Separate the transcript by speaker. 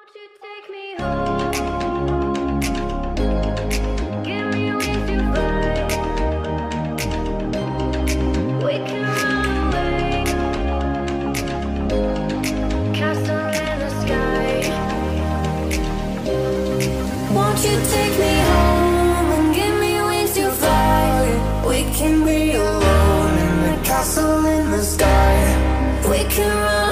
Speaker 1: Won't you take me home and give me wings to fly? We can be alone in the castle in the sky. We can run